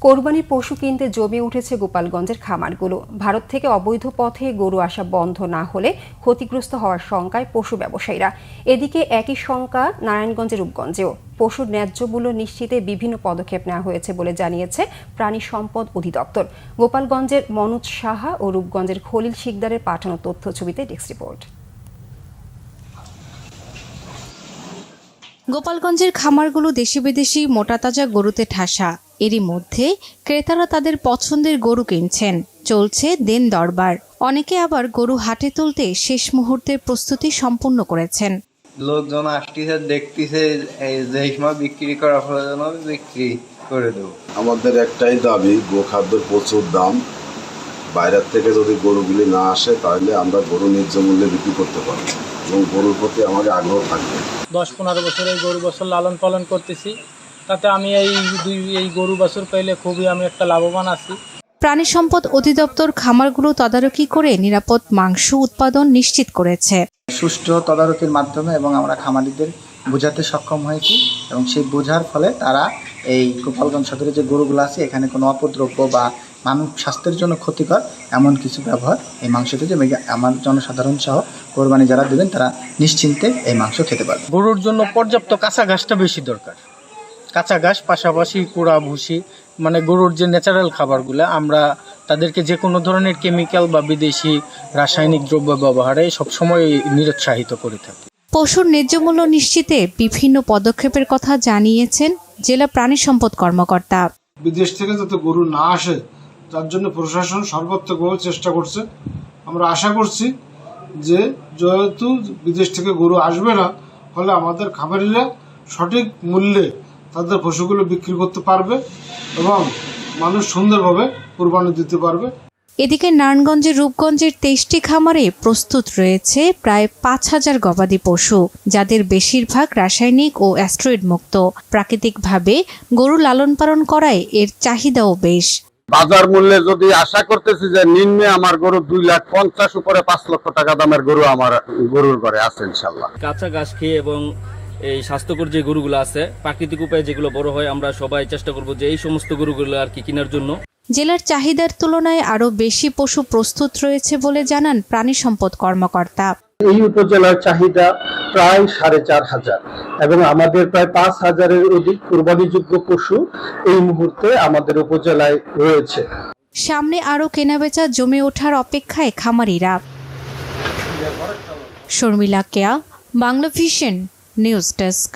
কোরবানির পশু কিনতে জমে উঠেছে গোপালগঞ্জের খামারগুলো। ভারত থেকে অবৈধ পথে গরু আসা বন্ধ না হলে ক্ষতিগ্রস্ত হওয়ার শঙ্কায় পশু ব্যবসায়ীরা। এদিকে একই শঙ্কা নারায়ণগঞ্জের রূপগঞ্জেও। পশুর ন্যায্য মূল্য নিশ্চিতে বিভিন্ন পদক্ষেপ নেওয়া হয়েছে বলে জানিয়েছে প্রাণী সম্পদ অধিদপ্তর। গোপালগঞ্জের মনোজ সাহা ও রূপগঞ্জের খলিল শিকদারের পাঠানো তথ্যছবিতে ডেস্ক রিপোর্ট। গোপালগঞ্জের খামারগুলো দেশি বিদেশি মোটাতাজা গরুতে ঠাসা। এরই মধ্যে ক্রেতারা তাদের পছন্দের গরু কিনছেন। চলছে দেন দরবার। অনেকে আবার গরু হাটে তুলতে শেষ মুহূর্তের প্রস্তুতি সম্পূর্ণ করেছেন। লোকজন আসতেছে, দেখতেছে, যেই সময় বিক্রি করা প্রয়োজন হবে বিক্রি করে দেবো। আমাদের একটাই দাবি, গোখাদ্যের প্রচুর দাম। বাইরের থেকে যদি গরুগুলি না আসে তাহলে আমরা গরু ন্যায্য মূল্যে বিক্রি করতে পারবো এবং গরুর প্রতি আমাদের আগ্রহ থাকবে। 10-15 বছর এই গরু বছর লালন পালন করতেছি, তাতে আমি এই গরু বছর পেলে খুবই আমি একটা লাভবান আছি। প্রাণী সম্পদ অধিদপ্তর খামারগুলো তদারকি করে নিরাপদ মাংস উৎপাদন নিশ্চিত করেছে। সুষ্ঠু তদারকির মাধ্যমে এবং আমরা খামারিদের বোঝাতে সক্ষম হয়েছি এবং সেই বোঝার ফলে তারা এই গোপালগঞ্জ সদরে যে গরুগুলো আছে এখানে কোনো অপদ্রব্য বা মানব স্বাস্থ্যের জন্য ক্ষতিকর এমন কিছু ব্যবহার এই মাংসতে যে আমার জনসাধারণ সহ কোরবানি যারা দেবেন তারা নিশ্চিন্তে এই মাংস খেতে পারবে। গরুর জন্য পর্যাপ্ত কাঁচা ঘাসটা বেশি দরকার। কাঁচা ঘাস পাশাপাশি কুড়া ভুসি, মানে গরুর যে ন্যাচারাল খাবারগুলো, আমরা তাদেরকে যে কোনো ধরনের কেমিক্যাল বা বিদেশি রাসায়নিক দ্রব্য ব্যবহারে সবসময় নিরুৎসাহিত করে থাকি। পশুর ন্যায্য মূল্য নিশ্চিতে বিভিন্ন পদক্ষেপের কথা জানিয়েছেন জেলা প্রাণী সম্পদ কর্মকর্তা। বিদেশ থেকে যাতে গরু না আসে তার জন্য প্রশাসন সর্বাত্মকভাবে চেষ্টা করছে। আমরা আশা করছি যে যেহেতু বিদেশ থেকে গরু আসবে না, ফলে আমাদের খামারিরা সঠিক মূল্যে তাদের পশুগুলো বিক্রি করতে পারবে এবং মানুষ সুন্দরভাবে কোরবানি দিতে পারবে। এদিকে নারায়ণগঞ্জের রূপগঞ্জের 23টি খামারে প্রস্তুত রয়েছে প্রায় 5000 গবাদি পশু, যাদের বেশিরভাগ রাসায়নিক ও অ্যাস্টেরয়েড মুক্ত। প্রাকৃতিকভাবে গরু লালন পালন করায় এর চাহিদাও বেশ। বাজার মূল্যে যদি আশা করতেছি যে নিম্নে আমার গরু 2,50,000 উপরে 5 লক্ষ টাকা দামের গরু আমার গরুর ঘরে আছে ইনশাল্লাহ। কাঁচা ঘাস খেয়ে এবং এই স্বাস্থ্যকর যে গরুগুলো আছে, প্রাকৃতিক উপায়ে যেগুলো বড় হয়, আমরা সবাই চেষ্টা করব যে এই সমস্ত গরুগুলো আর কি কেনার জন্য। জেলার চাহিদার তুলনায় আরও বেশি পশু প্রস্তুত রয়েছে বলে জানান প্রাণী সম্পদ কর্মকর্তা। এই উপজেলার চাহিদা প্রায় 4,500 এবং আমাদের প্রায় 5,000-এর অধিক কোরবানিযোগ্য পশু এই মুহূর্তে আমাদের উপজেলায় রয়েছে। সামনে আরও কেনাবেচা জমে ওঠার অপেক্ষায় খামারিরা। শর্মিলা কেয়া, বাংলা ভিশন নিউজ ডেস্ক।